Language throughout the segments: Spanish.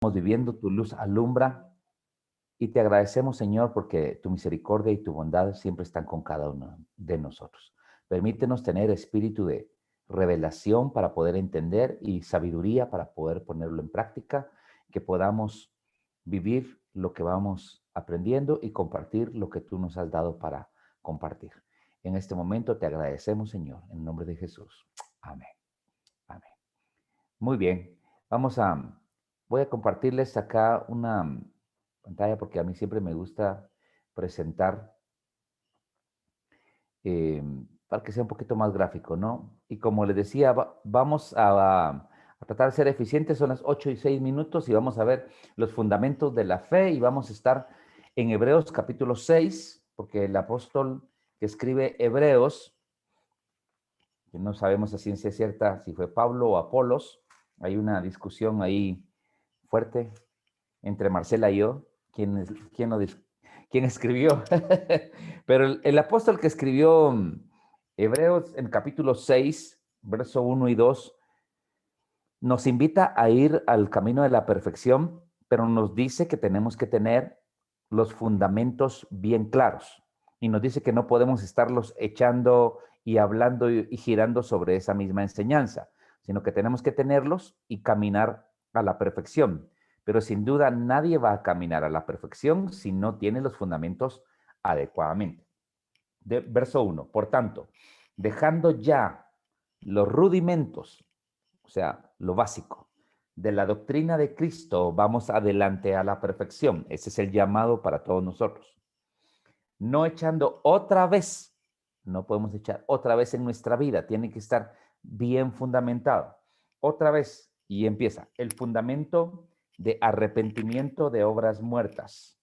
viviendo, tu luz alumbra y te agradecemos, Señor, porque tu misericordia y tu bondad siempre están con cada uno de nosotros. Permítenos tener espíritu de revelación para poder entender y sabiduría para poder ponerlo en práctica, que podamos vivir lo que vamos aprendiendo y compartir lo que tú nos has dado para compartir. En este momento te agradecemos, Señor, en el nombre de Jesús. Amén. Amén. Muy bien. Voy a compartirles acá una pantalla porque a mí siempre me gusta presentar para que sea un poquito más gráfico, ¿no? Y como les decía, vamos a tratar de ser eficientes, son las 8:06 y vamos a ver los fundamentos de la fe y vamos a estar en Hebreos capítulo 6, porque el apóstol que escribe Hebreos, que no sabemos a ciencia cierta si fue Pablo o Apolos, hay una discusión ahí fuerte entre Marcela y yo, quién escribió. Pero el apóstol que escribió Hebreos en capítulo 6, verso 1 y 2, nos invita a ir al camino de la perfección, pero nos dice que tenemos que tener los fundamentos bien claros. Y nos dice que no podemos estarlos echando y hablando y girando sobre esa misma enseñanza, sino que tenemos que tenerlos y caminar a la perfección. Pero sin duda nadie va a caminar a la perfección si no tiene los fundamentos adecuadamente. Verso 1. Por tanto, dejando ya los rudimentos, o sea, lo básico, de la doctrina de Cristo, vamos adelante a la perfección. Ese es el llamado para todos nosotros. No echando otra vez, no podemos echar otra vez en nuestra vida, tiene que estar bien fundamentado. Otra vez, y empieza, el fundamento de arrepentimiento de obras muertas.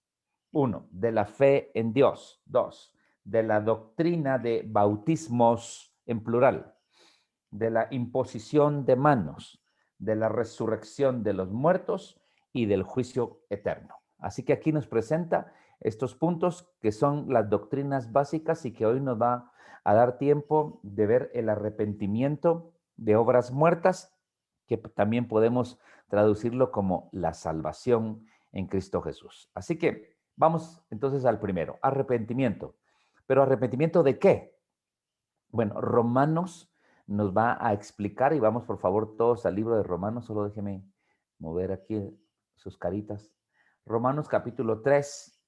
1, de la fe en Dios. 2, de la doctrina de bautismos en plural, de la imposición de manos, de la resurrección de los muertos y del juicio eterno. Así que aquí nos presenta estos puntos que son las doctrinas básicas y que hoy nos va a dar tiempo de ver el arrepentimiento de obras muertas, que también podemos traducirlo como la salvación en Cristo Jesús. Así que vamos entonces al primero, arrepentimiento. ¿Pero arrepentimiento de qué? Bueno, Romanos nos va a explicar y vamos por favor todos al libro de Romanos, solo déjenme mover aquí sus caritas. Romanos capítulo 3,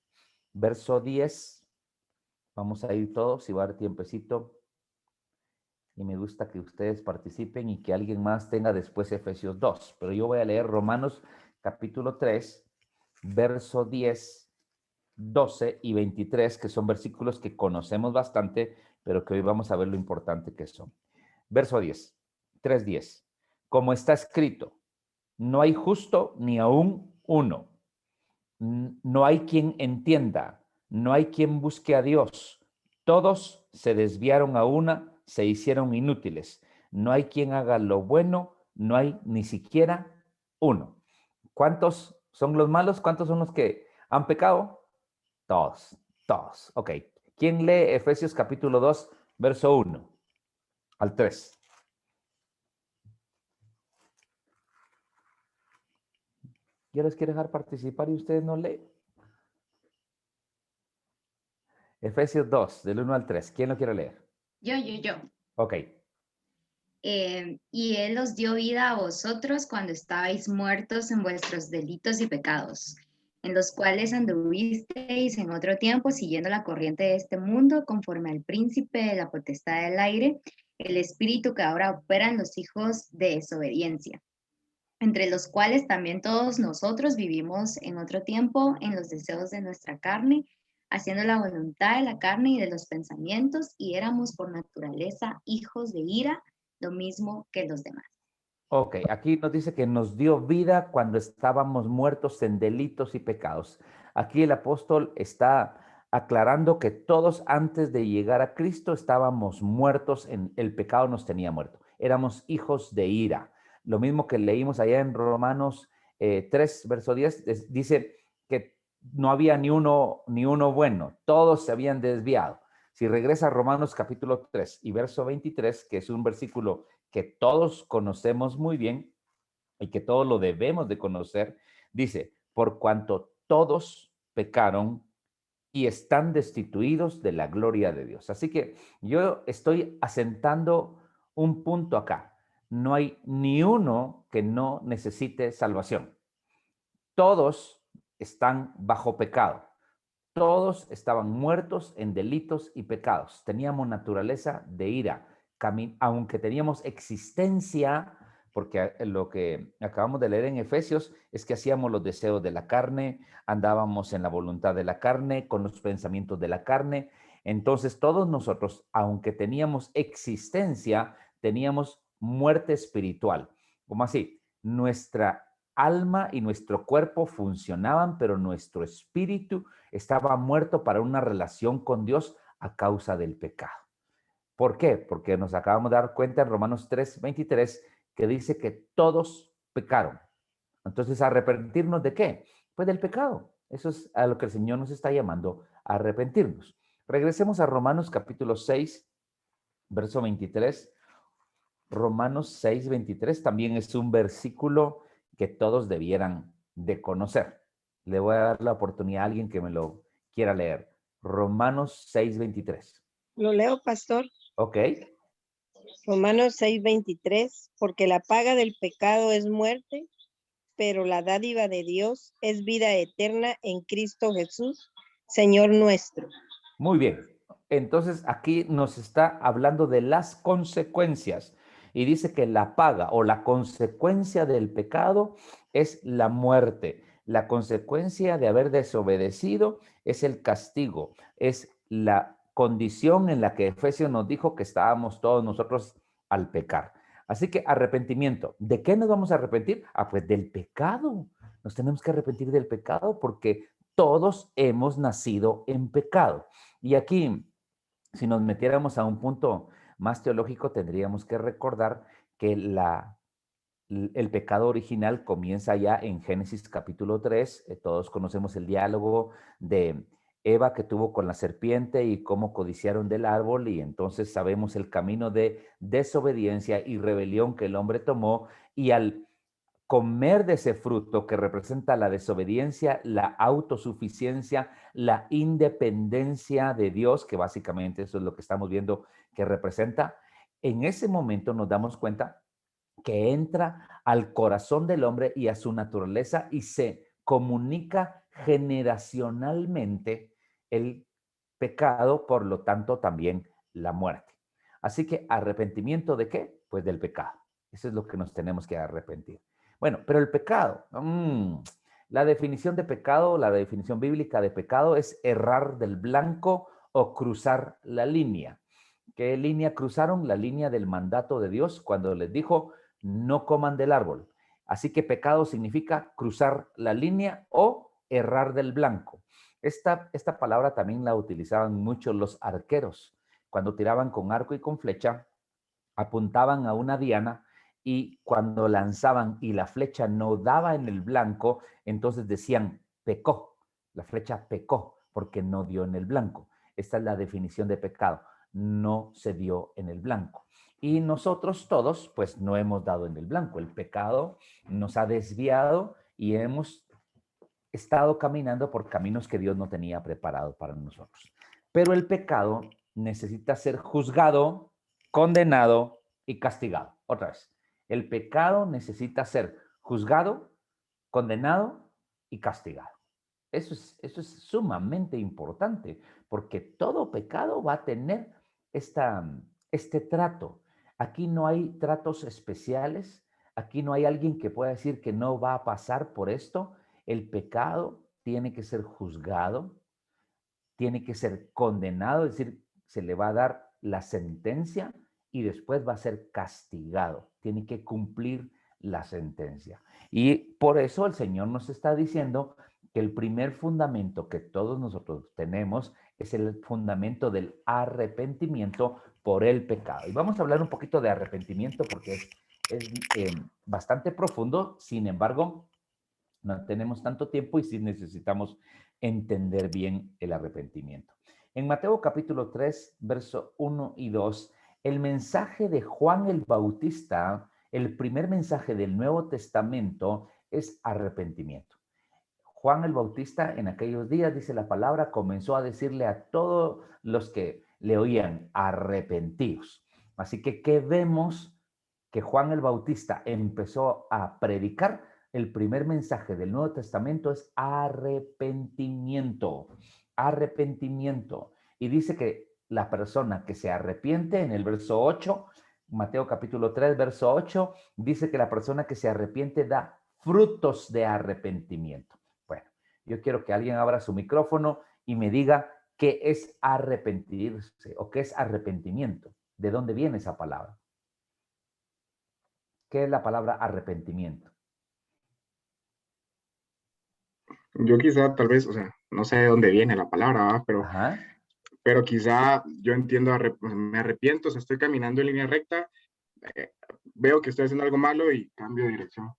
verso 10. Vamos a ir todos y va a dar tiempecito. Y me gusta que ustedes participen y que alguien más tenga después Efesios 2. Pero yo voy a leer Romanos capítulo 3, verso 10, 12 y 23, que son versículos que conocemos bastante, pero que hoy vamos a ver lo importante que son. Verso 10, 3:10. Como está escrito, no hay justo ni aún uno. No hay quien entienda, no hay quien busque a Dios. Todos se desviaron a una, se hicieron inútiles. No hay quien haga lo bueno, no hay ni siquiera uno. ¿Cuántos son los malos? ¿Cuántos son los que han pecado? Todos, todos. Ok. ¿Quién lee Efesios capítulo 2, verso 1 al 3? Yo les quiero dejar participar y ustedes no leen. Efesios 2, del 1 al 3. ¿Quién lo quiere leer? Yo. Ok. Y Él os dio vida a vosotros cuando estabais muertos en vuestros delitos y pecados, en los cuales anduvisteis en otro tiempo siguiendo la corriente de este mundo, conforme al príncipe de la potestad del aire, el espíritu que ahora opera en los hijos de desobediencia, entre los cuales también todos nosotros vivimos en otro tiempo en los deseos de nuestra carne, haciendo la voluntad de la carne y de los pensamientos, y éramos por naturaleza hijos de ira, lo mismo que los demás. Ok, aquí nos dice que nos dio vida cuando estábamos muertos en delitos y pecados. Aquí el apóstol está aclarando que todos antes de llegar a Cristo estábamos muertos, en el pecado nos tenía muerto. Éramos hijos de ira. Lo mismo que leímos allá en Romanos 3, verso 10, dice que no había ni uno bueno, todos se habían desviado. Si regresa a Romanos capítulo 3 y verso 23, que es un versículo que todos conocemos muy bien y que todos lo debemos de conocer, Dice, por cuanto todos pecaron y están destituidos de la gloria de Dios. Así que yo estoy asentando un punto acá. No hay ni uno que no necesite salvación. Todos están bajo pecado. Todos estaban muertos en delitos y pecados. Teníamos naturaleza de ira, aunque teníamos existencia, porque lo que acabamos de leer en Efesios es que hacíamos los deseos de la carne, andábamos en la voluntad de la carne, con los pensamientos de la carne. Entonces todos nosotros, aunque teníamos existencia, teníamos muerte espiritual. ¿Cómo así? Nuestra alma y nuestro cuerpo funcionaban, pero nuestro espíritu estaba muerto para una relación con Dios a causa del pecado. ¿Por qué? Porque nos acabamos de dar cuenta en Romanos 3:23 que dice que todos pecaron. Entonces, ¿arrepentirnos de qué? Pues del pecado. Eso es a lo que el Señor nos está llamando a arrepentirnos. Regresemos a Romanos capítulo 6, verso 23. Romanos 6:23 también es un versículo que todos debieran de conocer. Le voy a dar la oportunidad a alguien que me lo quiera leer. Romanos 6:23. Lo leo, pastor. Ok. Romanos 6:23, porque la paga del pecado es muerte, pero la dádiva de Dios es vida eterna en Cristo Jesús, Señor nuestro. Muy bien. Entonces aquí nos está hablando de las consecuencias y dice que la paga o la consecuencia del pecado es la muerte. La consecuencia de haber desobedecido es el castigo, es la condición en la que Efesios nos dijo que estábamos todos nosotros al pecar. Así que arrepentimiento. ¿De qué nos vamos a arrepentir? Ah, pues del pecado. Nos tenemos que arrepentir del pecado porque todos hemos nacido en pecado. Y aquí, si nos metiéramos a un punto más teológico, tendríamos que recordar que el pecado original comienza ya en Génesis capítulo 3. Todos conocemos el diálogo de Eva que tuvo con la serpiente y cómo codiciaron del árbol, y entonces sabemos el camino de desobediencia y rebelión que el hombre tomó, y al comer de ese fruto que representa la desobediencia, la autosuficiencia, la independencia de Dios, que básicamente eso es lo que estamos viendo que representa, en ese momento nos damos cuenta que entra al corazón del hombre y a su naturaleza y se comunica generacionalmente el pecado, por lo tanto también la muerte. Así que arrepentimiento ¿de qué? Pues del pecado. Eso es lo que nos tenemos que arrepentir. Bueno, pero el pecado, la definición de pecado, la definición bíblica de pecado es errar del blanco o cruzar la línea. ¿Qué línea cruzaron? La línea del mandato de Dios cuando les dijo, no coman del árbol. Así que pecado significa cruzar la línea o errar del blanco. Esta palabra también la utilizaban mucho los arqueros. Cuando tiraban con arco y con flecha, apuntaban a una diana y cuando lanzaban y la flecha no daba en el blanco, entonces decían, pecó. La flecha pecó porque no dio en el blanco. Esta es la definición de pecado. No se dio en el blanco. Y nosotros todos, pues no hemos dado en el blanco. El pecado nos ha desviado y hemos estado caminando por caminos que Dios no tenía preparado para nosotros. Pero el pecado necesita ser juzgado, condenado y castigado. Otra vez, el pecado necesita ser juzgado, condenado y castigado. Eso es sumamente importante porque todo pecado va a tener este trato. Aquí no hay tratos especiales, aquí no hay alguien que pueda decir que no va a pasar por esto. El pecado tiene que ser juzgado, tiene que ser condenado, es decir, se le va a dar la sentencia y después va a ser castigado. Tiene que cumplir la sentencia. Y por eso el Señor nos está diciendo que el primer fundamento que todos nosotros tenemos es el fundamento del arrepentimiento por el pecado. Y vamos a hablar un poquito de arrepentimiento porque es bastante profundo, sin embargo, no tenemos tanto tiempo y sí necesitamos entender bien el arrepentimiento. En Mateo capítulo 3, verso 1 y 2, el mensaje de Juan el Bautista, el primer mensaje del Nuevo Testamento es arrepentimiento. Juan el Bautista en aquellos días, dice la palabra, comenzó a decirle a todos los que le oían, arrepentidos. Así que, ¿qué vemos? Que Juan el Bautista empezó a predicar. El primer mensaje del Nuevo Testamento es arrepentimiento, arrepentimiento. Y dice que la persona que se arrepiente, en el verso 8, Mateo capítulo 3, verso 8, dice que la persona que se arrepiente da frutos de arrepentimiento. Bueno, yo quiero que alguien abra su micrófono y me diga qué es arrepentirse o qué es arrepentimiento. ¿De dónde viene esa palabra? ¿Qué es la palabra arrepentimiento? Yo quizá, tal vez, o sea, no sé de dónde viene la palabra, ¿verdad? Ajá. Pero quizá yo entiendo, me arrepiento, o sea, estoy caminando en línea recta, veo que estoy haciendo algo malo y cambio de dirección.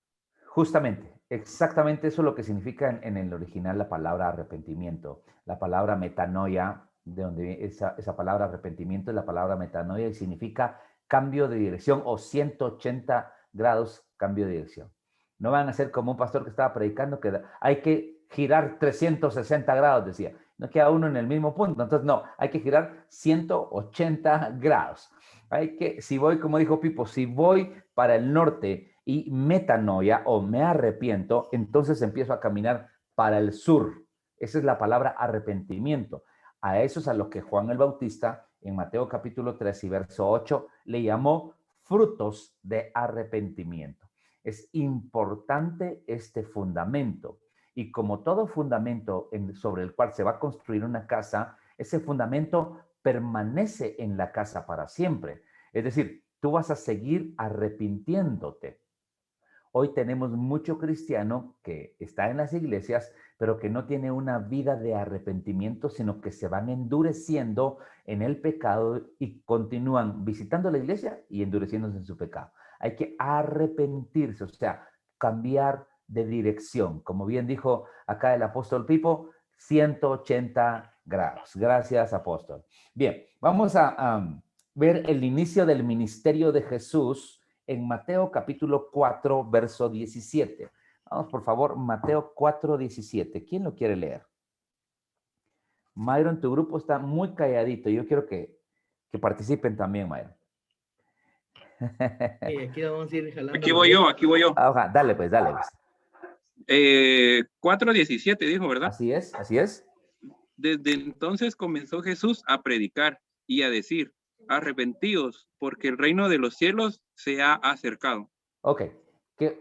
Justamente, exactamente eso es lo que significa en el original la palabra arrepentimiento. La palabra metanoia, de donde esa palabra arrepentimiento es la palabra metanoia y significa cambio de dirección o 180 grados cambio de dirección. No van a ser como un pastor que estaba predicando que hay que girar 360 grados, decía. No queda uno en el mismo punto. Entonces, no, hay que girar 180 grados. Hay que, si voy, como dijo Pipo, si voy para el norte y metanoia o me arrepiento, entonces empiezo a caminar para el sur. Esa es la palabra arrepentimiento. A eso es a lo que Juan el Bautista en Mateo capítulo 3 y verso 8 le llamó frutos de arrepentimiento. Es importante este fundamento. Y como todo fundamento sobre el cual se va a construir una casa, ese fundamento permanece en la casa para siempre. Es decir, tú vas a seguir arrepintiéndote. Hoy tenemos mucho cristiano que está en las iglesias, pero que no tiene una vida de arrepentimiento, sino que se van endureciendo en el pecado y continúan visitando la iglesia y endureciéndose en su pecado. Hay que arrepentirse, o sea, cambiar de dirección. Como bien dijo acá el apóstol Pipo, 180 grados. Gracias, apóstol. Bien, vamos a ver el inicio del ministerio de Jesús en Mateo capítulo 4, verso 17. Vamos, por favor, Mateo 4, 17. ¿Quién lo quiere leer? Myron, tu grupo está muy calladito. Yo quiero que participen también, Myron. Sí, aquí vamos a ir jalando. Aquí voy yo, aquí voy yo. Ajá, dale pues, dale pues. 4:17 dijo, ¿verdad? Así es, así es. Desde entonces comenzó Jesús a predicar y a decir, arrepentíos, porque el reino de los cielos se ha acercado. Ok.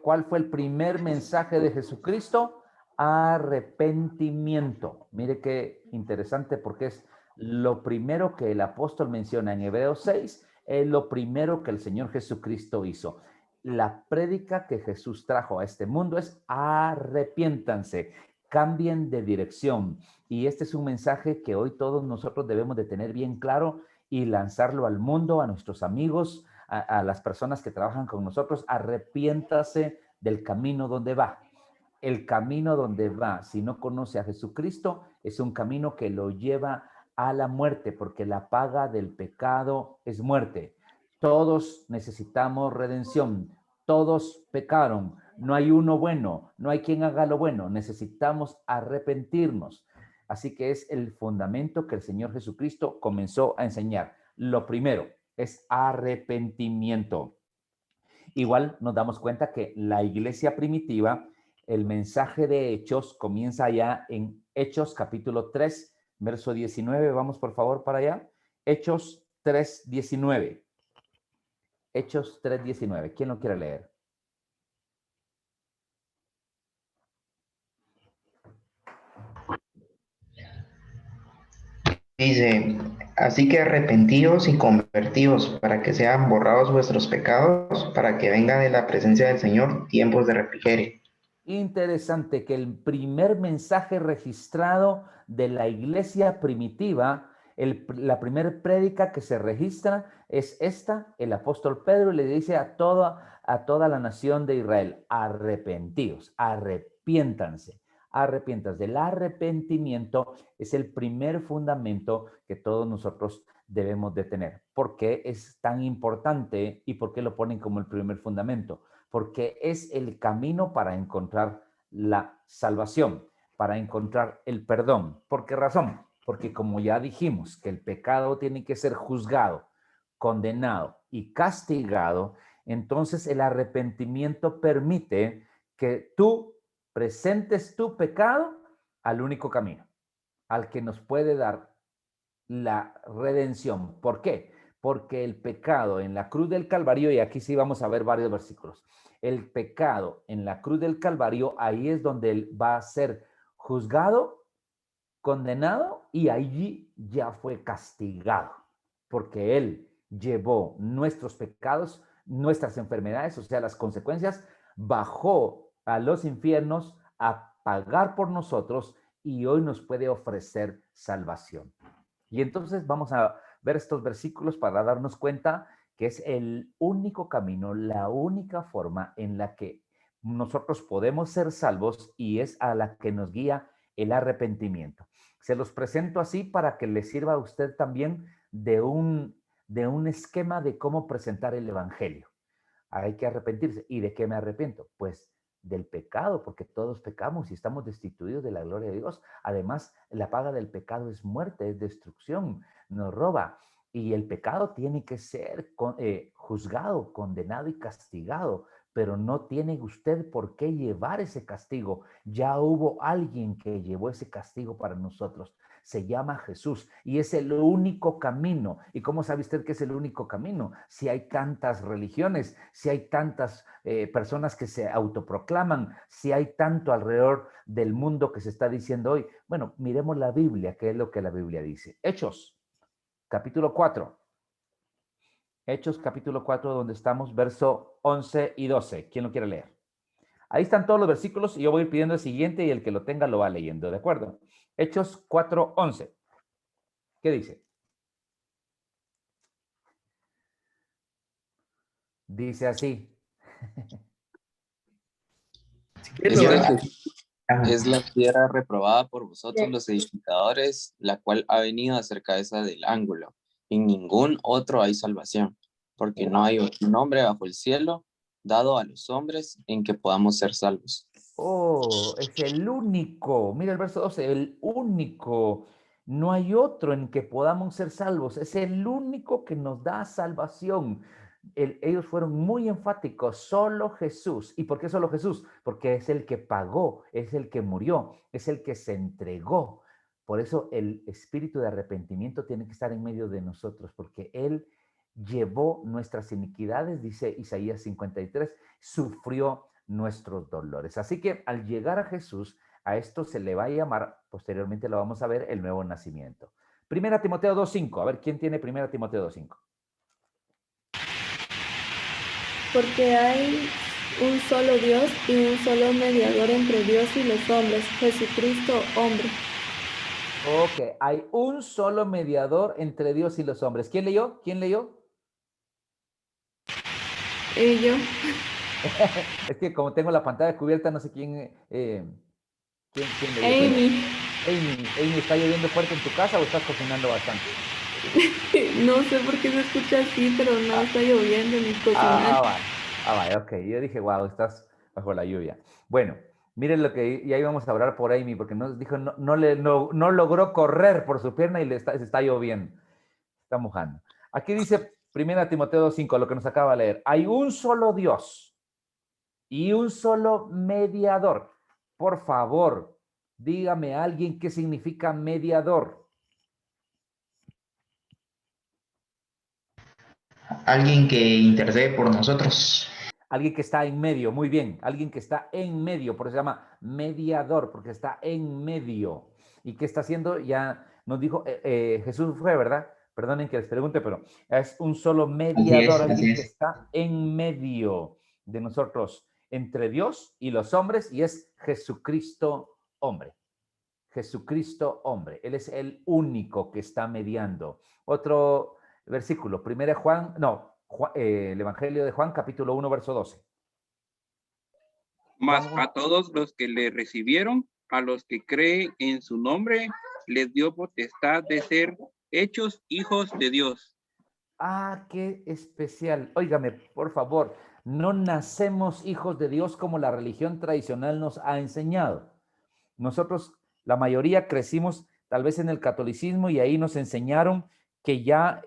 ¿Cuál fue el primer mensaje de Jesucristo? Arrepentimiento. Mire qué interesante porque es lo primero que el apóstol menciona en Hebreos 6, es lo primero que el Señor Jesucristo hizo. La prédica que Jesús trajo a este mundo es arrepiéntanse, cambien de dirección. Y este es un mensaje que hoy todos nosotros debemos de tener bien claro y lanzarlo al mundo, a nuestros amigos, a las personas que trabajan con nosotros. Arrepiéntase del camino donde va. El camino donde va, si no conoce a Jesucristo, es un camino que lo lleva a la muerte, porque la paga del pecado es muerte. Todos necesitamos redención. Todos pecaron. No hay uno bueno. No hay quien haga lo bueno. Necesitamos arrepentirnos. Así que es el fundamento que el Señor Jesucristo comenzó a enseñar. Lo primero es arrepentimiento. Igual nos damos cuenta que la iglesia primitiva, el mensaje de Hechos comienza ya en Hechos capítulo 3, verso 19. Vamos por favor para allá. Hechos 3, 19. Hechos 3, 19. ¿Quién lo quiere leer? Dice, así que arrepentíos y convertíos para que sean borrados vuestros pecados, para que venga de la presencia del Señor tiempos de refrigerio. Interesante que el primer mensaje registrado de la iglesia primitiva, la primera prédica que se registra es esta. El apóstol Pedro le dice a toda la nación de Israel, arrepentíos, arrepiéntanse. Arrepientas. El arrepentimiento es el primer fundamento que todos nosotros debemos de tener. ¿Por qué es tan importante y por qué lo ponen como el primer fundamento? Porque es el camino para encontrar la salvación. para encontrar el perdón. ¿Por qué razón? Porque como ya dijimos que el pecado tiene que ser juzgado, condenado y castigado, entonces el arrepentimiento permite que tú presentes tu pecado al único camino, al que nos puede dar la redención. ¿Por qué? Porque el pecado en la cruz del Calvario, y aquí sí vamos a ver varios versículos, el pecado en la cruz del Calvario, ahí es donde él va a ser juzgado, condenado, y allí ya fue castigado, porque él llevó nuestros pecados, nuestras enfermedades, o sea, las consecuencias, bajó a los infiernos a pagar por nosotros y hoy nos puede ofrecer salvación. Y entonces vamos a ver estos versículos para darnos cuenta que es el único camino, la única forma en la que nosotros podemos ser salvos y es a la que nos guía el arrepentimiento. Se los presento así para que le sirva a usted también de un esquema de cómo presentar el evangelio. Hay que arrepentirse. ¿Y de qué me arrepiento? Pues del pecado, porque todos pecamos y estamos destituidos de la gloria de Dios. Además, la paga del pecado es muerte, es destrucción, nos roba. Y el pecado tiene que ser juzgado, condenado y castigado, pero no tiene usted por qué llevar ese castigo. Ya hubo alguien que llevó ese castigo para nosotros. Se llama Jesús y es el único camino. ¿Y cómo sabe usted que es el único camino? Si hay tantas religiones, si hay tantas personas que se autoproclaman, si hay tanto alrededor del mundo que se está diciendo hoy. Bueno, miremos la Biblia, ¿qué es lo que la Biblia dice? Hechos, capítulo 4. Hechos, capítulo 4, donde estamos, verso 11 y 12. ¿Quién lo quiere leer? Ahí están todos los versículos y yo voy a ir pidiendo el siguiente y el que lo tenga lo va leyendo, ¿de acuerdo? Hechos 4:11. ¿Qué dice? Dice así. Es la piedra reprobada por vosotros los edificadores, la cual ha venido a hacer cabeza del ángulo. En ningún otro hay salvación, porque no hay otro nombre bajo el cielo dado a los hombres en que podamos ser salvos. Oh, es el único. Mira el verso 12, el único. No hay otro en que podamos ser salvos. Es el único que nos da salvación. Ellos fueron muy enfáticos, solo Jesús. ¿Y por qué solo Jesús? Porque es el que pagó, es el que murió, es el que se entregó. Por eso el espíritu de arrepentimiento tiene que estar en medio de nosotros, porque Él llevó nuestras iniquidades, dice Isaías 53, sufrió nuestros dolores. Así que al llegar a Jesús, a esto se le va a llamar, posteriormente lo vamos a ver, el nuevo nacimiento. Primera Timoteo 2:5. A ver, ¿quién tiene Primera Timoteo 2:5? Porque hay un solo Dios y un solo mediador entre Dios y los hombres, Jesucristo, hombre. Ok, hay un solo mediador entre Dios y los hombres. ¿Quién leyó? ¿Quién leyó? Yo. Es que como tengo la pantalla cubierta, no sé quién leyó. Amy. Amy, ¿está lloviendo fuerte en tu casa o estás cocinando bastante? No sé por qué se escucha así, pero no está lloviendo ni cocinando. Vale, ok. Yo dije, wow, estás bajo la lluvia. Bueno, miren lo que ya íbamos a hablar por Amy, porque nos dijo, no logró correr por su pierna y se está lloviendo. Está mojando. Aquí dice 1 Timoteo 2:5, lo que nos acaba de leer. Hay un solo Dios y un solo mediador. Por favor, dígame a alguien qué significa mediador. Alguien que intercede por nosotros. Alguien que está en medio, muy bien. Alguien que está en medio, por eso se llama mediador, porque está en medio. ¿Y qué está haciendo? Ya nos dijo, Jesús fue, ¿verdad? Perdonen que les pregunte, pero es un solo mediador, alguien que está en medio de nosotros, entre Dios y los hombres, y es Jesucristo hombre. Jesucristo hombre. Él es el único que está mediando. Otro versículo, el Evangelio de Juan, capítulo 1, verso 12. Mas a todos los que le recibieron, a los que creen en su nombre, les dio potestad de ser hechos hijos de Dios. Ah, qué especial. Óigame, por favor, no nacemos hijos de Dios como la religión tradicional nos ha enseñado. Nosotros, la mayoría, crecimos tal vez en el catolicismo y ahí nos enseñaron que ya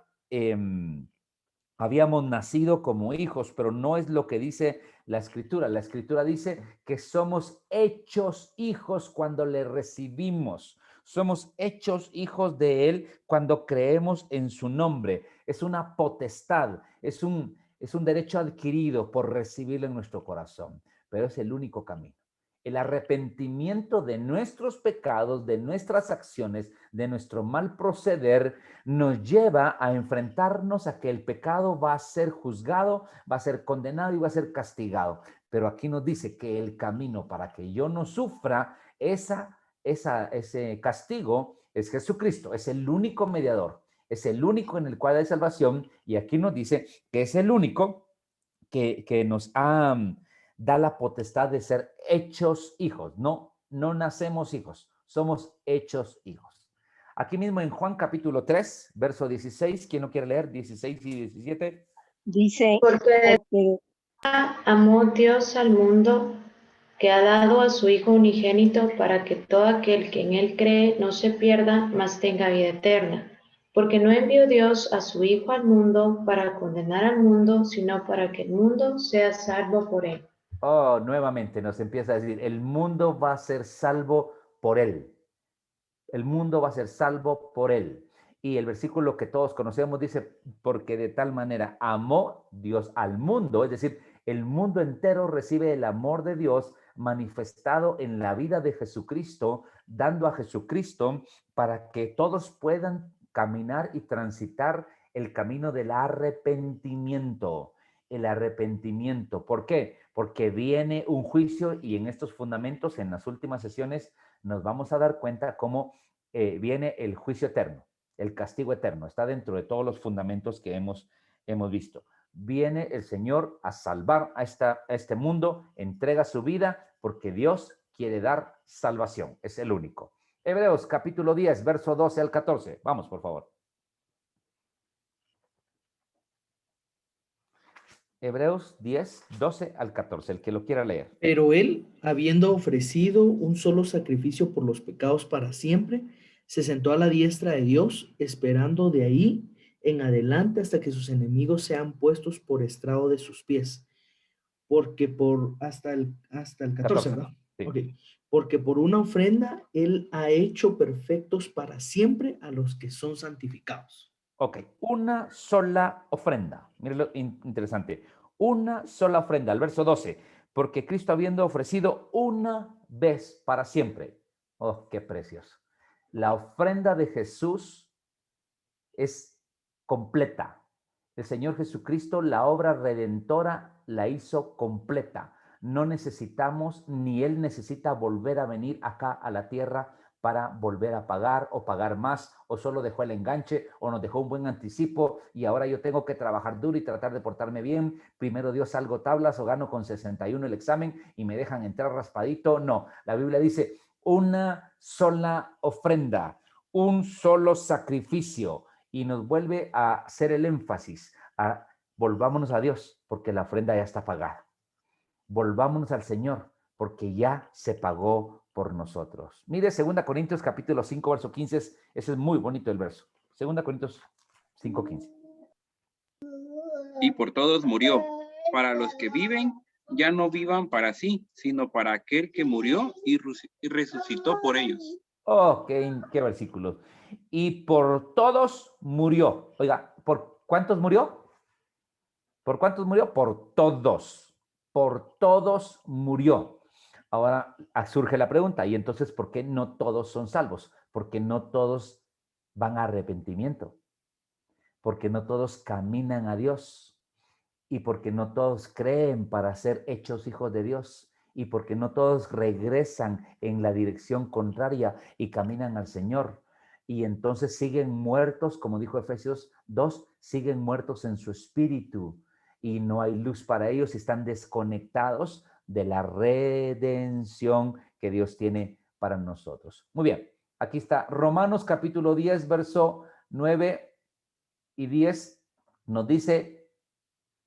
habíamos nacido como hijos, pero no es lo que dice la Escritura. La Escritura dice que somos hechos hijos cuando le recibimos. Somos hechos hijos de Él cuando creemos en su nombre. Es una potestad, es un derecho adquirido por recibirlo en nuestro corazón, pero es el único camino. El arrepentimiento de nuestros pecados, de nuestras acciones, de nuestro mal proceder, nos lleva a enfrentarnos a que el pecado va a ser juzgado, va a ser condenado y va a ser castigado. Pero aquí nos dice que el camino para que yo no sufra ese castigo es Jesucristo, es el único mediador, es el único en el cual hay salvación, y aquí nos dice que es el único que nos da la potestad de ser hechos hijos. No nacemos hijos, somos hechos hijos. Aquí mismo en Juan capítulo 3, verso 16, ¿quién no quiere leer? 16 y 17. Dice, Porque porque amó Dios al mundo, que ha dado a su Hijo unigénito para que todo aquel que en Él cree no se pierda, mas tenga vida eterna. Porque no envió Dios a su Hijo al mundo para condenar al mundo, sino para que el mundo sea salvo por Él. Oh, nuevamente nos empieza a decir, el mundo va a ser salvo por Él. El mundo va a ser salvo por Él. Y el versículo que todos conocemos dice, porque de tal manera amó Dios al mundo, es decir, el mundo entero recibe el amor de Dios manifestado en la vida de Jesucristo, dando a Jesucristo para que todos puedan caminar y transitar el camino del arrepentimiento. El arrepentimiento. ¿Por qué? Porque viene un juicio, y en estos fundamentos, en las últimas sesiones, nos vamos a dar cuenta cómo viene el juicio eterno, el castigo eterno. Está dentro de todos los fundamentos que hemos visto. Viene el Señor a salvar a este mundo, entrega su vida porque Dios quiere dar salvación. Es el único. Hebreos capítulo 10, verso 12 al 14. Vamos, por favor. Hebreos 10, 12 al 14, el que lo quiera leer. Pero él, habiendo ofrecido un solo sacrificio por los pecados para siempre, se sentó a la diestra de Dios, esperando de ahí en adelante hasta que sus enemigos sean puestos por estrado de sus pies. Porque hasta el 14, ¿verdad? Sí. Okay. Porque por una ofrenda él ha hecho perfectos para siempre a los que son santificados. Ok, una sola ofrenda. Miren lo interesante. Una sola ofrenda. El verso 12. Porque Cristo habiendo ofrecido una vez para siempre. Oh, qué precioso. La ofrenda de Jesús es completa. El Señor Jesucristo, la obra redentora, la hizo completa. No necesitamos, ni Él necesita volver a venir acá a la tierra para volver a pagar o pagar más, o solo dejó el enganche o nos dejó un buen anticipo y ahora yo tengo que trabajar duro y tratar de portarme bien. Primero Dios salgo tablas o gano con 61 el examen y me dejan entrar raspadito. No, la Biblia dice una sola ofrenda, un solo sacrificio, y nos vuelve a hacer el énfasis a volvámonos a Dios porque la ofrenda ya está pagada. Volvámonos al Señor porque ya se pagó por nosotros. Mire, 2 Corintios capítulo 5, verso 15, ese es muy bonito el verso. 2 Corintios 5, 15. Y por todos murió, para los que viven, ya no vivan para sí, sino para aquel que murió y resucitó por ellos. Oh, qué versículos. Y por todos murió. Oiga, ¿por cuántos murió? ¿Por cuántos murió? Por todos. Por todos murió. Ahora surge la pregunta, ¿y entonces por qué no todos son salvos? Porque no todos van a arrepentimiento, porque no todos caminan a Dios, y porque no todos creen para ser hechos hijos de Dios, y porque no todos regresan en la dirección contraria y caminan al Señor. Y entonces siguen muertos, como dijo Efesios 2, siguen muertos en su espíritu, y no hay luz para ellos y están desconectados de la redención que Dios tiene para nosotros. Muy bien, aquí está Romanos capítulo 10, verso 9 y 10, nos dice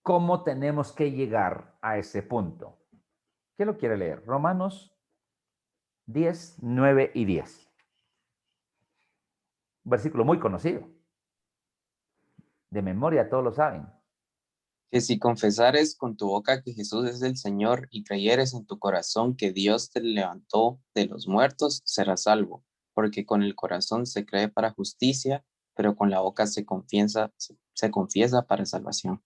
cómo tenemos que llegar a ese punto. ¿Quién lo quiere leer? Romanos 10, 9 y 10. Versículo muy conocido. De memoria, todos lo saben. Que si confesares con tu boca que Jesús es el Señor y creyeres en tu corazón que Dios te levantó de los muertos, serás salvo. Porque con el corazón se cree para justicia, pero con la boca se confiesa para salvación.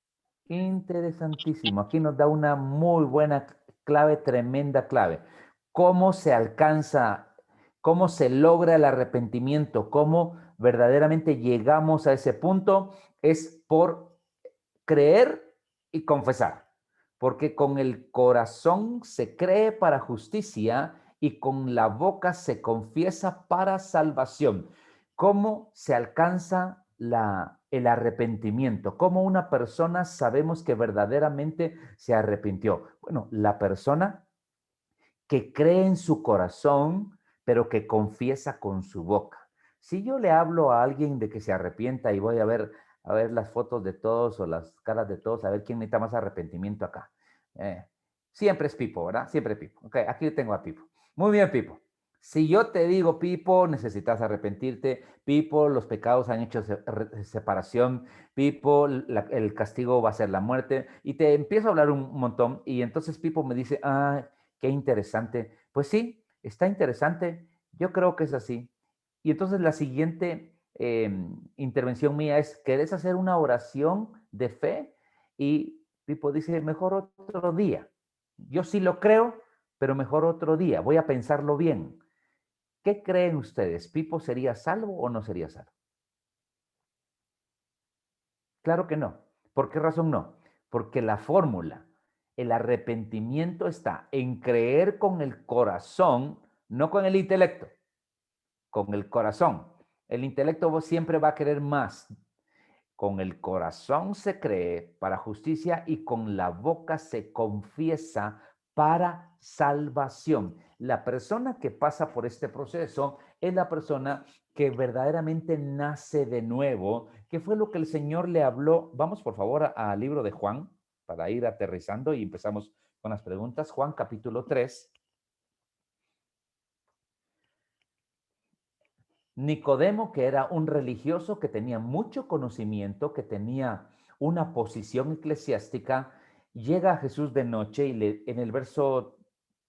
Interesantísimo. Aquí nos da una muy buena clave, tremenda clave. ¿Cómo se alcanza, cómo se logra el arrepentimiento? ¿Cómo verdaderamente llegamos a ese punto? Es por creer y confesar. Porque con el corazón se cree para justicia y con la boca se confiesa para salvación. ¿Cómo se alcanza el arrepentimiento? ¿Cómo una persona sabemos que verdaderamente se arrepintió? Bueno, la persona que cree en su corazón, pero que confiesa con su boca. Si yo le hablo a alguien de que se arrepienta y voy a ver las fotos de todos o las caras de todos, a ver quién necesita más arrepentimiento acá. Siempre es Pipo, ¿verdad? Siempre Pipo. Ok, aquí tengo a Pipo. Muy bien, Pipo. Si yo te digo, Pipo, necesitas arrepentirte, Pipo, los pecados han hecho separación, Pipo, el castigo va a ser la muerte, y te empiezo a hablar un montón, y entonces Pipo me dice, qué interesante. Pues sí, está interesante. Yo creo que es así. Y entonces la siguiente intervención mía es, ¿querés hacer una oración de fe? Y Pipo dice, mejor otro día. Yo sí lo creo, pero mejor otro día. Voy a pensarlo bien. ¿Qué creen ustedes? ¿Pipo sería salvo o no sería salvo? Claro que no. ¿Por qué razón no? Porque la fórmula, el arrepentimiento está en creer con el corazón, no con el intelecto, con el corazón. El intelecto siempre va a querer más. Con el corazón se cree para justicia y con la boca se confiesa para salvación. La persona que pasa por este proceso es la persona que verdaderamente nace de nuevo, que fue lo que el Señor le habló. Vamos por favor al libro de Juan para ir aterrizando y empezamos con las preguntas. Juan capítulo 3. Nicodemo, que era un religioso que tenía mucho conocimiento, que tenía una posición eclesiástica, llega a Jesús de noche y en el verso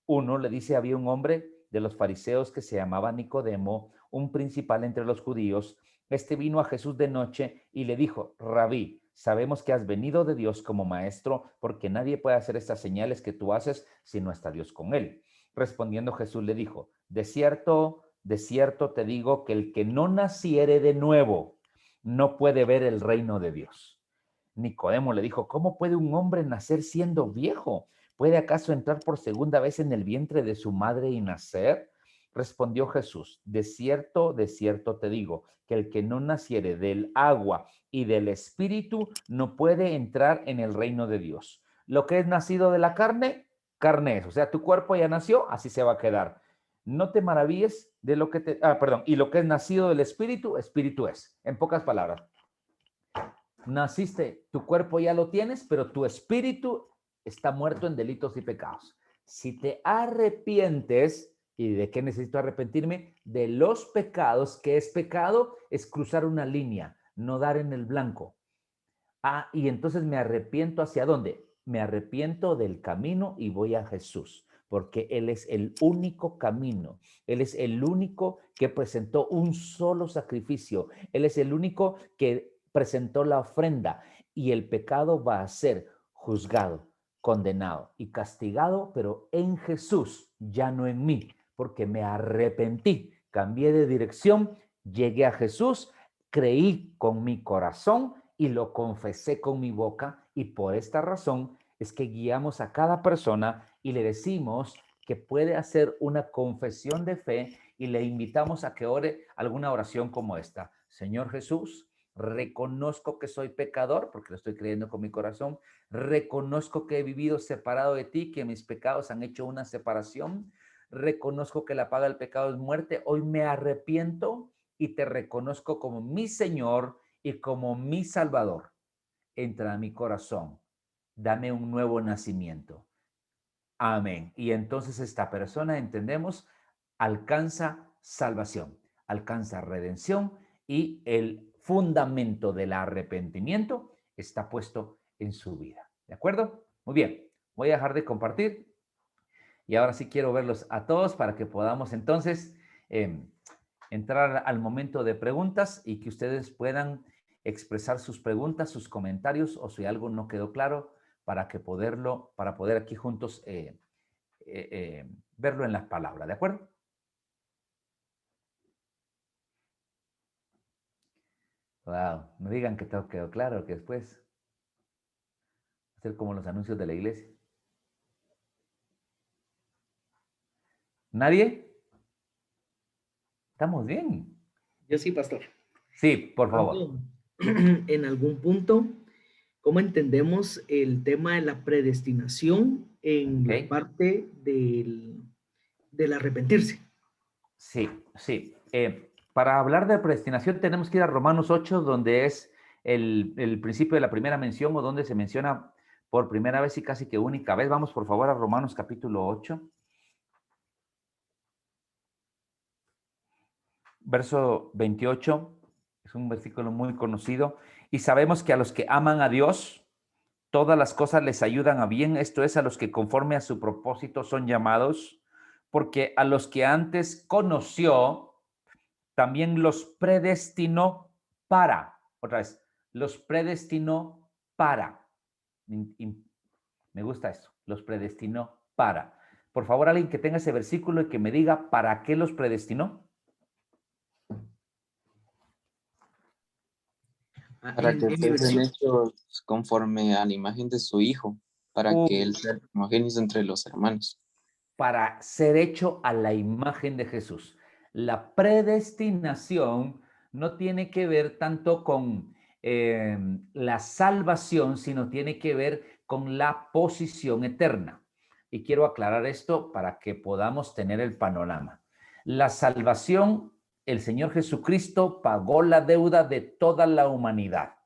1 le dice, había un hombre de los fariseos que se llamaba Nicodemo, un principal entre los judíos. Este vino a Jesús de noche y le dijo, Rabí, sabemos que has venido de Dios como maestro, porque nadie puede hacer estas señales que tú haces si no está Dios con él. Respondiendo Jesús le dijo, de cierto te digo que el que no naciere de nuevo no puede ver el reino de Dios. Nicodemo le dijo, ¿cómo puede un hombre nacer siendo viejo? ¿Puede acaso entrar por segunda vez en el vientre de su madre y nacer? Respondió Jesús, de cierto te digo, que el que no naciere del agua y del espíritu no puede entrar en el reino de Dios. Lo que es nacido de la carne, carne es. O sea, tu cuerpo ya nació, así se va a quedar. No te maravilles de lo que y lo que es nacido del espíritu, espíritu es. En pocas palabras, naciste, tu cuerpo ya lo tienes, pero tu espíritu está muerto en delitos y pecados. Si te arrepientes, ¿y de qué necesito arrepentirme? De los pecados. ¿Qué es pecado? Es cruzar una línea, no dar en el blanco. Y entonces me arrepiento, ¿hacia dónde? Me arrepiento del camino y voy a Jesús, porque Él es el único camino. Él es el único que presentó un solo sacrificio. Él es el único que presentó la ofrenda, y el pecado va a ser juzgado, condenado y castigado, pero en Jesús, ya no en mí, porque me arrepentí, cambié de dirección, llegué a Jesús, creí con mi corazón y lo confesé con mi boca, y por esta razón es que guiamos a cada persona y le decimos que puede hacer una confesión de fe y le invitamos a que ore alguna oración como esta. Señor Jesús, reconozco que soy pecador porque lo estoy creyendo con mi corazón. Reconozco que he vivido separado de ti, que mis pecados han hecho una separación. Reconozco que la paga del pecado es muerte. Hoy me arrepiento y te reconozco como mi Señor y como mi Salvador. Entra a mi corazón. Dame un nuevo nacimiento. Amén. Y entonces esta persona, entendemos, alcanza salvación, alcanza redención y el fundamento del arrepentimiento está puesto en su vida. ¿De acuerdo? Muy bien. Voy a dejar de compartir y ahora sí quiero verlos a todos para que podamos entonces entrar al momento de preguntas y que ustedes puedan expresar sus preguntas, sus comentarios o si algo no quedó claro para poder aquí juntos verlo en las palabras, ¿de acuerdo? Wow, no digan que todo quedó claro, que después hacer como los anuncios de la iglesia. ¿Nadie? ¿Estamos bien? Yo sí, pastor. Sí, por favor. En algún punto, ¿cómo entendemos el tema de la predestinación en la parte del arrepentirse? Sí, sí. Para hablar de predestinación tenemos que ir a Romanos 8, donde es el principio de la primera mención o donde se menciona por primera vez y casi que única vez. Vamos por favor a Romanos capítulo 8. Verso 28, es un versículo muy conocido. Y sabemos que a los que aman a Dios, todas las cosas les ayudan a bien. Esto es, a los que conforme a su propósito son llamados, porque a los que antes conoció, también los predestinó para. Otra vez, los predestinó para. Me gusta eso, los predestinó para. Por favor, alguien que tenga ese versículo y que me diga para qué los predestinó. Para que fuesen hechos conforme a la imagen de su Hijo, para que Él sea primogénito entre los hermanos. Para ser hecho a la imagen de Jesús. La predestinación no tiene que ver tanto con la salvación, sino tiene que ver con la posición eterna. Y quiero aclarar esto para que podamos tener el panorama. La salvación, el Señor Jesucristo pagó la deuda de toda la humanidad.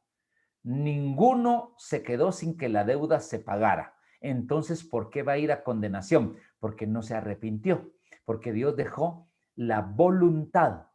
Ninguno se quedó sin que la deuda se pagara. Entonces, ¿por qué va a ir a condenación? Porque no se arrepintió, porque Dios dejó la voluntad.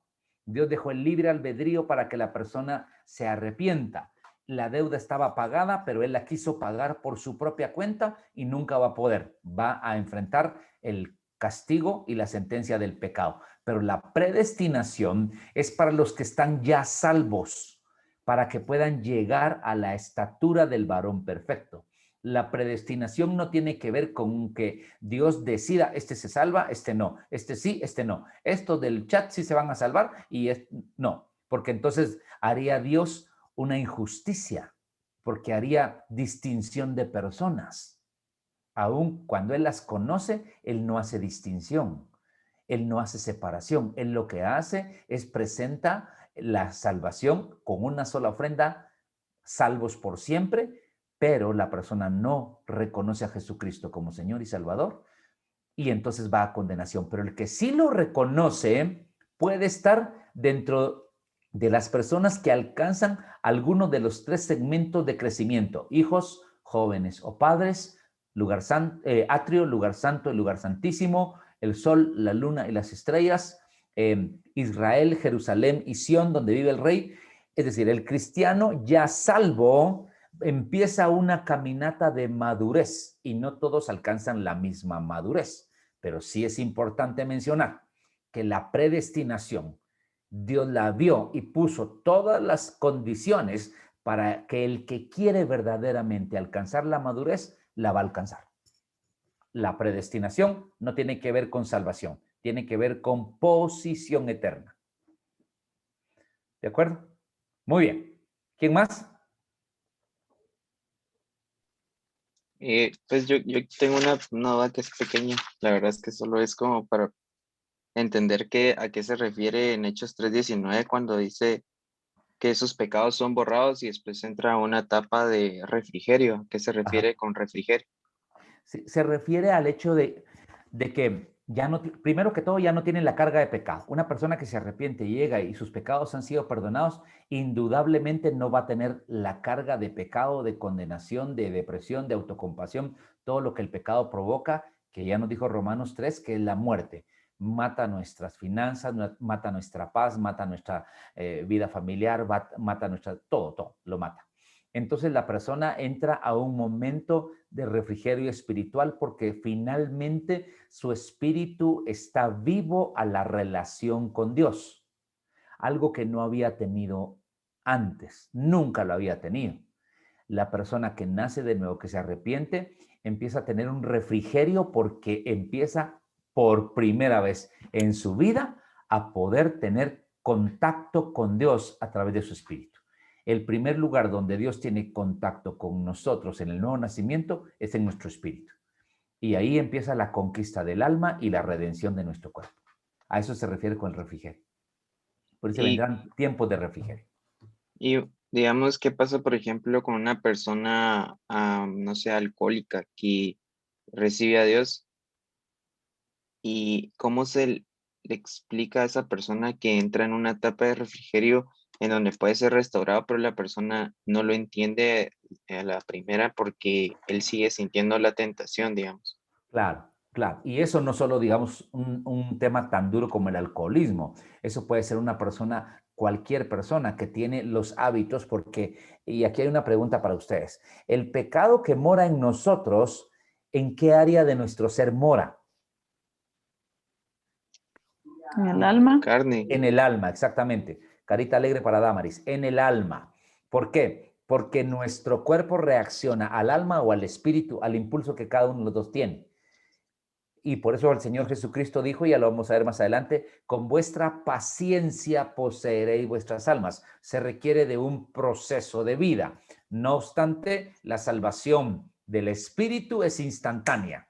Dios dejó el libre albedrío para que la persona se arrepienta. La deuda estaba pagada, pero él la quiso pagar por su propia cuenta y nunca va a poder. Va a enfrentar el castigo y la sentencia del pecado. Pero la predestinación es para los que están ya salvos, para que puedan llegar a la estatura del varón perfecto. La predestinación no tiene que ver con que Dios decida, este se salva, este no, este sí, este no. Estos del chat sí se van a salvar y no, porque entonces haría Dios una injusticia, porque haría distinción de personas. Aun cuando Él las conoce, Él no hace distinción, Él no hace separación. Él lo que hace es presenta la salvación con una sola ofrenda, salvos por siempre, pero la persona no reconoce a Jesucristo como Señor y Salvador y entonces va a condenación. Pero el que sí lo reconoce puede estar dentro de las personas que alcanzan alguno de los tres segmentos de crecimiento: hijos, jóvenes o padres, lugar atrio, lugar santo y lugar santísimo, el sol, la luna y las estrellas, Israel, Jerusalén y Sión, donde vive el rey. Es decir, el cristiano ya salvo empieza una caminata de madurez y no todos alcanzan la misma madurez, pero sí es importante mencionar que la predestinación Dios la vio y puso todas las condiciones para que el que quiere verdaderamente alcanzar la madurez la va a alcanzar. La predestinación no tiene que ver con salvación, tiene que ver con posición eterna. ¿De acuerdo? Muy bien. ¿Quién más? Pues yo tengo una duda que es pequeña. La verdad es que solo es como para entender a qué se refiere en Hechos 3:19 cuando dice que sus pecados son borrados y después entra una etapa de refrigerio. ¿A qué se refiere con refrigerio? Se refiere al hecho de que ya no, primero que todo, ya no tienen la carga de pecado. Una persona que se arrepiente, llega y sus pecados han sido perdonados, indudablemente no va a tener la carga de pecado, de condenación, de depresión, de autocompasión, todo lo que el pecado provoca, que ya nos dijo Romanos 3, que es la muerte. mata nuestras finanzas, mata nuestra paz, mata nuestra vida familiar, mata todo lo mata. Entonces la persona entra a un momento de refrigerio espiritual porque finalmente su espíritu está vivo a la relación con Dios. Algo que no había tenido antes, nunca lo había tenido. La persona que nace de nuevo, que se arrepiente, empieza a tener un refrigerio porque empieza por primera vez en su vida a poder tener contacto con Dios a través de su espíritu. El primer lugar donde Dios tiene contacto con nosotros en el nuevo nacimiento es en nuestro espíritu. Y ahí empieza la conquista del alma y la redención de nuestro cuerpo. A eso se refiere con el refrigerio. Por eso vendrán tiempos de refrigerio. Y digamos, ¿qué pasa, por ejemplo, con una persona, no sé, alcohólica que recibe a Dios? ¿Y cómo se le explica a esa persona que entra en una etapa de refrigerio en donde puede ser restaurado, pero la persona no lo entiende a la primera porque él sigue sintiendo la tentación, digamos? Claro, claro. Y eso no solo, digamos, un tema tan duro como el alcoholismo. Eso puede ser una persona, cualquier persona que tiene los hábitos, porque, y aquí hay una pregunta para ustedes. El pecado que mora en nosotros, ¿en qué área de nuestro ser mora? En el alma. Carne. En el alma, exactamente. Carita alegre para Damaris. En el alma. ¿Por qué? Porque nuestro cuerpo reacciona al alma o al espíritu, al impulso que cada uno de los dos tiene. Y por eso el Señor Jesucristo dijo, y ya lo vamos a ver más adelante, con vuestra paciencia poseeréis vuestras almas. Se requiere de un proceso de vida. No obstante, la salvación del espíritu es instantánea.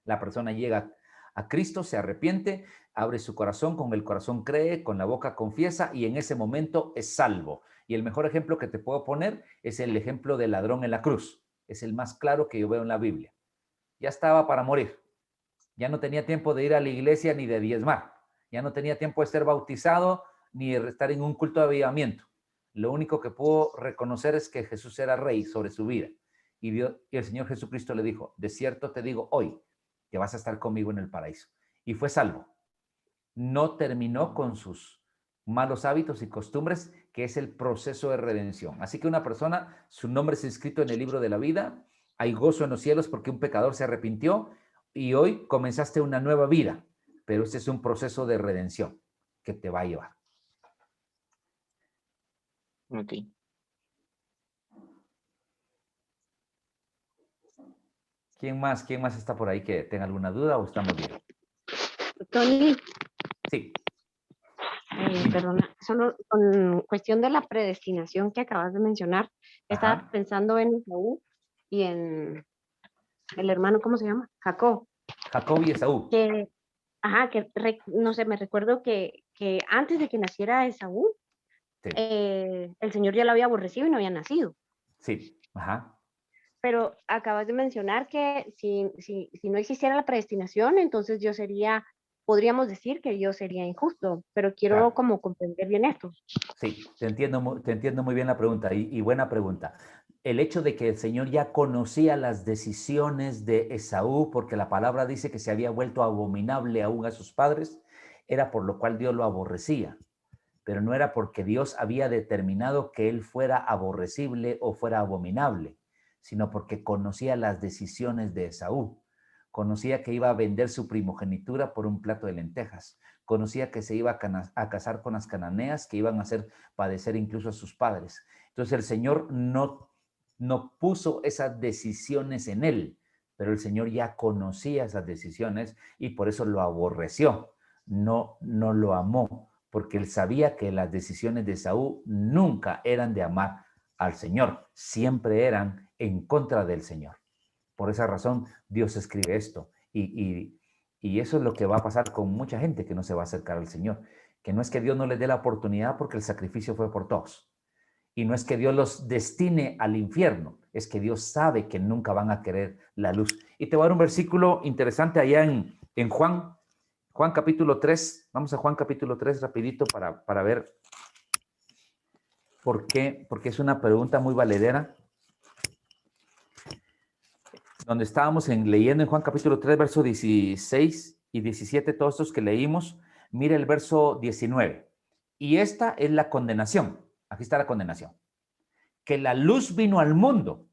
La persona llega a Cristo, se arrepiente, abre su corazón, con el corazón cree, con la boca confiesa y en ese momento es salvo. Y el mejor ejemplo que te puedo poner es el ejemplo del ladrón en la cruz. Es el más claro que yo veo en la Biblia. Ya estaba para morir. Ya no tenía tiempo de ir a la iglesia ni de diezmar. Ya no tenía tiempo de ser bautizado ni de estar en un culto de avivamiento. Lo único que pudo reconocer es que Jesús era rey sobre su vida. Y el Señor Jesucristo le dijo, de cierto te digo hoy que vas a estar conmigo en el paraíso. Y fue salvo. No terminó con sus malos hábitos y costumbres, que es el proceso de redención. Así que una persona, su nombre es inscrito en el libro de la vida, hay gozo en los cielos porque un pecador se arrepintió y hoy comenzaste una nueva vida, pero este es un proceso de redención que te va a llevar. Ok. ¿Quién más está por ahí que tenga alguna duda o estamos bien? Tony. Sí. Perdona, solo con cuestión de la predestinación que acabas de mencionar, estaba pensando en Esaú y en el hermano, ¿cómo se llama? Jacob. Jacob y Esaú. No sé, me recuerdo que antes de que naciera Esaú, sí. El Señor ya lo había aborrecido y no había nacido. Sí, Pero acabas de mencionar que si no existiera la predestinación, entonces podríamos decir que yo sería injusto, pero quiero como comprender bien esto. Sí, te entiendo muy bien la pregunta y buena pregunta. El hecho de que el Señor ya conocía las decisiones de Esaú, porque la palabra dice que se había vuelto abominable aún a sus padres, era por lo cual Dios lo aborrecía, pero no era porque Dios había determinado que él fuera aborrecible o fuera abominable, sino porque conocía las decisiones de Esaú. Conocía que iba a vender su primogenitura por un plato de lentejas. Conocía que se iba a casar con las cananeas que iban a hacer padecer incluso a sus padres. Entonces el Señor no puso esas decisiones en él, pero el Señor ya conocía esas decisiones y por eso lo aborreció. No lo amó, porque él sabía que las decisiones de Esaú nunca eran de amar al Señor, siempre eran en contra del Señor. Por esa razón, Dios escribe esto. Y eso es lo que va a pasar con mucha gente que no se va a acercar al Señor. Que no es que Dios no les dé la oportunidad porque el sacrificio fue por todos. Y no es que Dios los destine al infierno. Es que Dios sabe que nunca van a querer la luz. Y te voy a dar un versículo interesante allá en Juan. Juan capítulo 3. Vamos a Juan capítulo 3 rapidito para ver por qué. Porque es una pregunta muy valedera. Donde estábamos leyendo en Juan capítulo 3, verso 16 y 17, todos estos que leímos, mire el verso 19. Y esta es la condenación. Aquí está la condenación. Que la luz vino al mundo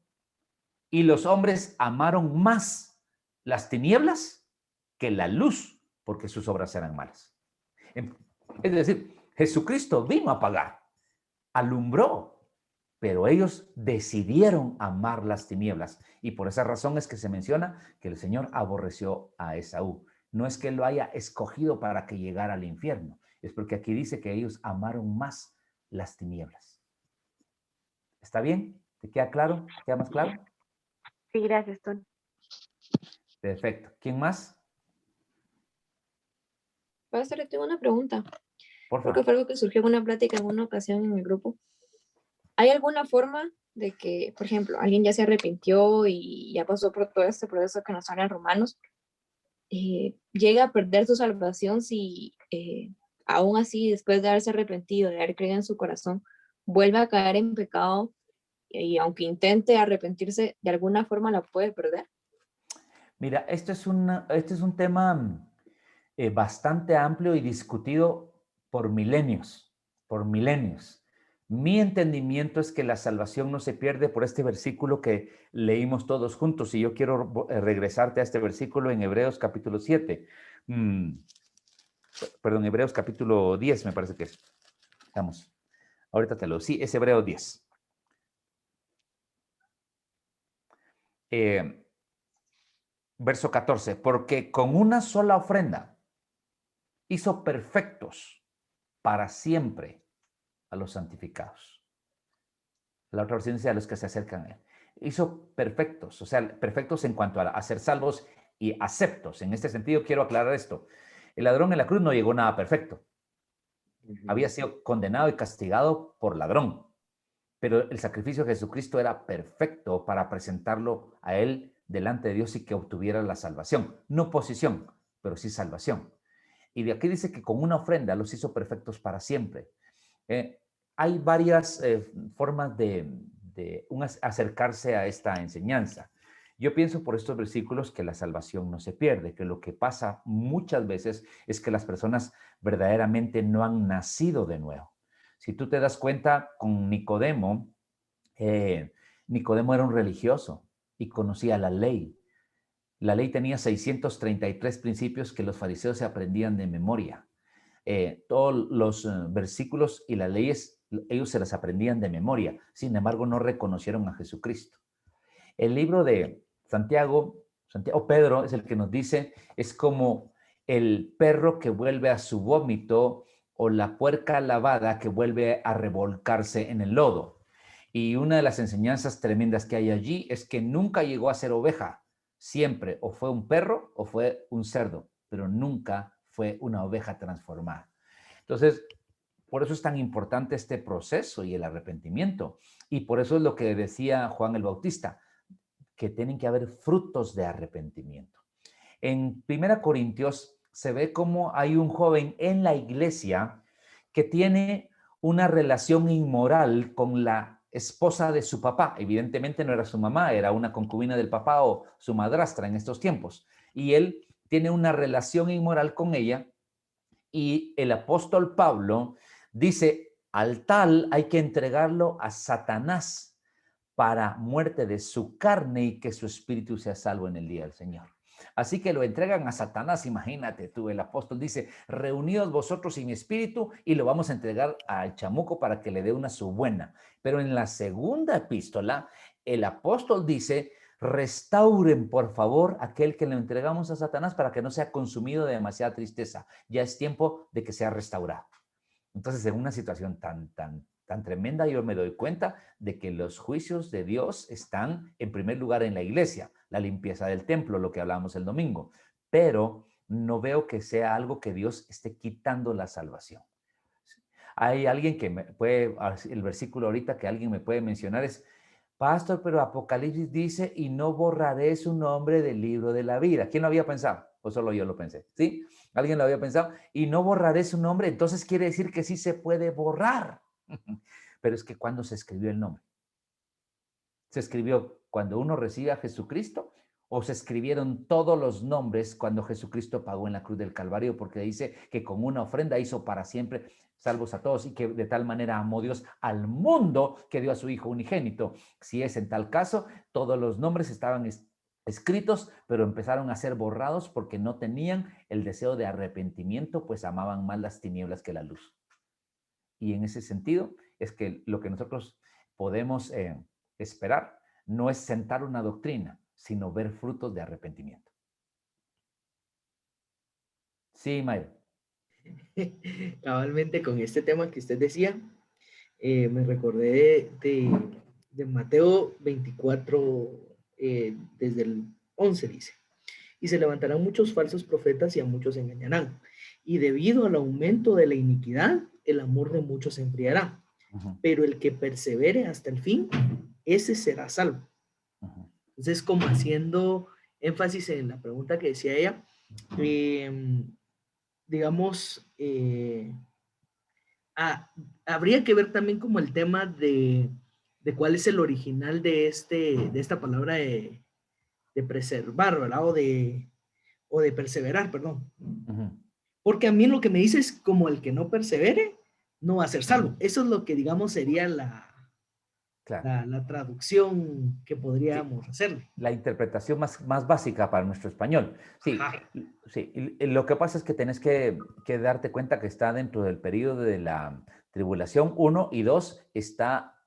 y los hombres amaron más las tinieblas que la luz, porque sus obras eran malas. Es decir, Jesucristo vino a pagar, alumbró, pero ellos decidieron amar las tinieblas. Y por esa razón es que se menciona que el Señor aborreció a Esaú. No es que él lo haya escogido para que llegara al infierno, es porque aquí dice que ellos amaron más las tinieblas. ¿Está bien? ¿Te queda claro? ¿Te queda más claro? Sí, gracias, Tony. Perfecto. ¿Quién más? Pastor, le tengo una pregunta. Por Creo favor. que fue algo que surgió en una plática en una ocasión en el grupo. ¿Hay alguna forma de que, por ejemplo, alguien ya se arrepintió y ya pasó por todo este proceso que nos habla en Romanos, llega a perder su salvación si aún así, después de haberse arrepentido, de haber creído en su corazón, vuelve a caer en pecado y aunque intente arrepentirse, de alguna forma la puede perder? Mira, este es un tema bastante amplio y discutido por milenios, por milenios. Mi entendimiento es que la salvación no se pierde por este versículo que leímos todos juntos, y yo quiero regresarte a este versículo en Hebreos capítulo 7. Perdón, Hebreos capítulo 10 me parece que es. Vamos, ahorita te lo... Sí, es Hebreos 10. Verso 14, porque con una sola ofrenda hizo perfectos para siempre a los santificados. La otra versión dice a los que se acercan a él. Hizo perfectos, o sea, perfectos en cuanto a ser salvos y aceptos. En este sentido quiero aclarar esto. El ladrón en la cruz no llegó nada perfecto. Había sido condenado y castigado por ladrón. Pero el sacrificio de Jesucristo era perfecto para presentarlo a él delante de Dios y que obtuviera la salvación. No posición, pero sí salvación. Y de aquí dice que con una ofrenda los hizo perfectos para siempre. Hay varias formas de acercarse a esta enseñanza. Yo pienso por estos versículos que la salvación no se pierde, que lo que pasa muchas veces es que las personas verdaderamente no han nacido de nuevo. Si tú te das cuenta con Nicodemo, Nicodemo era un religioso y conocía la ley. La ley tenía 633 principios que los fariseos se aprendían de memoria. Todos los versículos y las leyes, ellos se las aprendían de memoria. Sin embargo, no reconocieron a Jesucristo. El libro de Santiago, Pedro es el que nos dice, es como el perro que vuelve a su vómito o la puerca lavada que vuelve a revolcarse en el lodo. Y una de las enseñanzas tremendas que hay allí es que nunca llegó a ser oveja. Siempre o fue un perro o fue un cerdo, pero nunca fue una oveja transformada. Entonces, por eso es tan importante este proceso y el arrepentimiento. Y por eso es lo que decía Juan el Bautista, que tienen que haber frutos de arrepentimiento. En 1 Corintios se ve cómo hay un joven en la iglesia que tiene una relación inmoral con la esposa de su papá. Evidentemente no era su mamá, era una concubina del papá o su madrastra en estos tiempos. Y él tiene una relación inmoral con ella, y el apóstol Pablo dice, al tal hay que entregarlo a Satanás para muerte de su carne y que su espíritu sea salvo en el día del Señor. Así que lo entregan a Satanás. Imagínate tú, el apóstol dice, reunidos vosotros y mi espíritu, y lo vamos a entregar al chamuco para que le dé una su buena. Pero en la segunda epístola, el apóstol dice, restauren por favor aquel que le entregamos a Satanás para que no sea consumido de demasiada tristeza. Ya es tiempo de que sea restaurado. Entonces, en una situación tan tremenda, yo me doy cuenta de que los juicios de Dios están en primer lugar en la iglesia, la limpieza del templo, lo que hablábamos el domingo, pero no veo que sea algo que Dios esté quitando la salvación. Hay alguien que me puede, el versículo ahorita que alguien me puede mencionar es, pastor, pero Apocalipsis dice, y no borraré su nombre del libro de la vida. ¿Quién lo había pensado? O solo yo lo pensé, ¿sí? ¿Alguien lo había pensado? Y no borraré su nombre, entonces quiere decir que sí se puede borrar. Pero es que ¿cuándo se escribió el nombre? ¿Se escribió cuando uno recibe a Jesucristo o se escribieron todos los nombres cuando Jesucristo pagó en la cruz del Calvario, porque dice que con una ofrenda hizo para siempre salvos a todos y que de tal manera amó Dios al mundo que dio a su Hijo unigénito. Si es en tal caso, todos los nombres estaban escritos, pero empezaron a ser borrados porque no tenían el deseo de arrepentimiento, pues amaban más las tinieblas que la luz. Y en ese sentido es que lo que nosotros podemos esperar no es sentar una doctrina, sino ver frutos de arrepentimiento. Sí, Mayra. Cabalmente con este tema que usted decía, me recordé de Mateo 24, desde el 11 dice, y se levantarán muchos falsos profetas y a muchos engañarán, y debido al aumento de la iniquidad, el amor de muchos se enfriará, pero el que persevere hasta el fin, ese será salvo. Entonces, como haciendo énfasis en la pregunta que decía ella, digamos, habría que ver también como el tema de cuál es el original de esta palabra de preservar, ¿verdad? O de perseverar, perdón. Porque a mí lo que me dice es como el que no persevere no va a ser salvo. Eso es lo que, digamos, sería la traducción que podríamos hacerle. La interpretación más básica para nuestro español. Sí, sí. Y lo que pasa es que tenés que darte cuenta que está dentro del periodo de la tribulación, 1, y 2,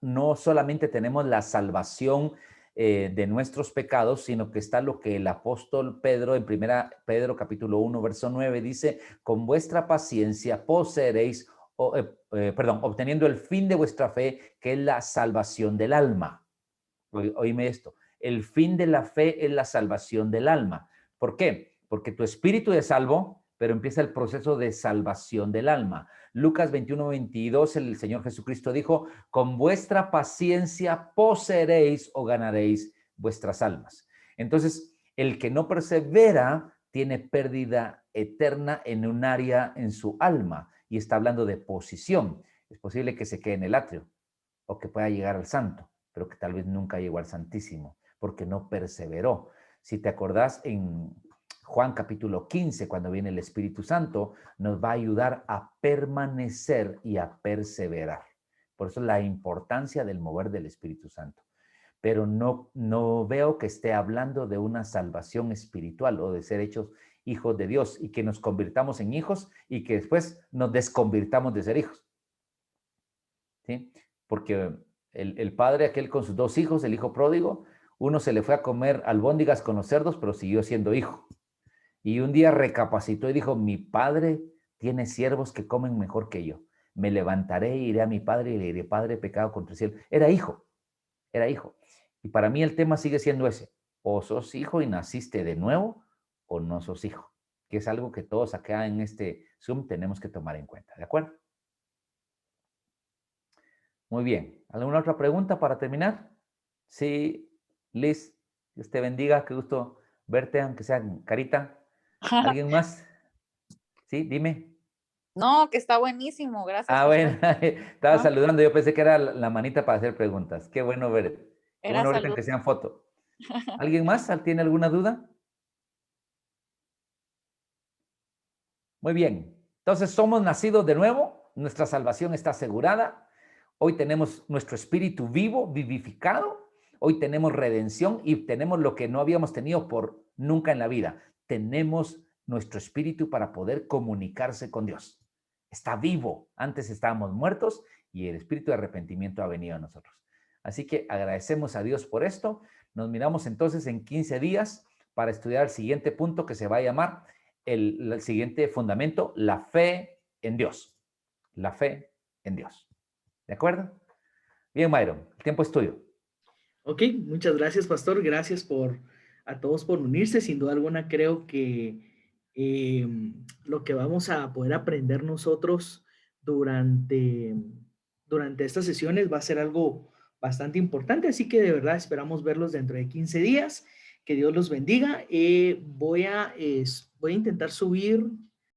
no solamente tenemos la salvación de nuestros pecados, sino que está lo que el apóstol Pedro en 1 Pedro capítulo 1, verso 9 dice, con vuestra paciencia poseeréis obteniendo el fin de vuestra fe, que es la salvación del alma. Oíme esto, el fin de la fe es la salvación del alma. ¿Por qué? Porque tu espíritu es salvo, pero empieza el proceso de salvación del alma. Lucas 21, 22, el Señor Jesucristo dijo, con vuestra paciencia poseeréis o ganaréis vuestras almas. Entonces, el que no persevera tiene pérdida eterna en un área en su alma. Y está hablando de posición. Es posible que se quede en el atrio o que pueda llegar al santo, pero que tal vez nunca llegó al Santísimo, porque no perseveró. Si te acordás, en Juan capítulo 15, cuando viene el Espíritu Santo, nos va a ayudar a permanecer y a perseverar. Por eso la importancia del mover del Espíritu Santo. Pero no veo que esté hablando de una salvación espiritual o de ser hechos hijos de Dios y que nos convirtamos en hijos y que después nos desconvirtamos de ser hijos. ¿Sí? Porque el padre aquel con sus 2 hijos, el hijo pródigo, uno se le fue a comer albóndigas con los cerdos, pero siguió siendo hijo. Y un día recapacitó y dijo, mi padre tiene siervos que comen mejor que yo. Me levantaré e iré a mi padre y le diré, Padre, pecado contra el cielo. Era hijo. Y para mí el tema sigue siendo ese. O sos hijo y naciste de nuevo, o no sos hijo. Que es algo que todos acá en este Zoom tenemos que tomar en cuenta. ¿De acuerdo? Muy bien. ¿Alguna otra pregunta para terminar? Sí, Liz, Dios te bendiga. Qué gusto verte, aunque sea carita. ¿Alguien más? Sí, dime. No, que está buenísimo, gracias. Bueno, estaba saludando, yo pensé que era la manita para hacer preguntas. Qué bueno verte. Qué bueno verte aunque sea en foto. ¿Alguien más tiene alguna duda? Muy bien. Entonces, somos nacidos de nuevo, nuestra salvación está asegurada. Hoy tenemos nuestro espíritu vivo, vivificado. Hoy tenemos redención y tenemos lo que no habíamos tenido por nunca en la vida. Tenemos nuestro espíritu para poder comunicarse con Dios. Está vivo. Antes estábamos muertos y el espíritu de arrepentimiento ha venido a nosotros. Así que agradecemos a Dios por esto. Nos miramos entonces en 15 días para estudiar el siguiente punto que se va a llamar el siguiente fundamento, la fe en Dios. La fe en Dios. ¿De acuerdo? Bien, Myron, el tiempo es tuyo. Ok, muchas gracias, pastor. Gracias a todos por unirse. Sin duda alguna, creo que lo que vamos a poder aprender nosotros durante estas sesiones va a ser algo bastante importante. Así que de verdad esperamos verlos dentro de 15 días. Que Dios los bendiga. Voy a intentar subir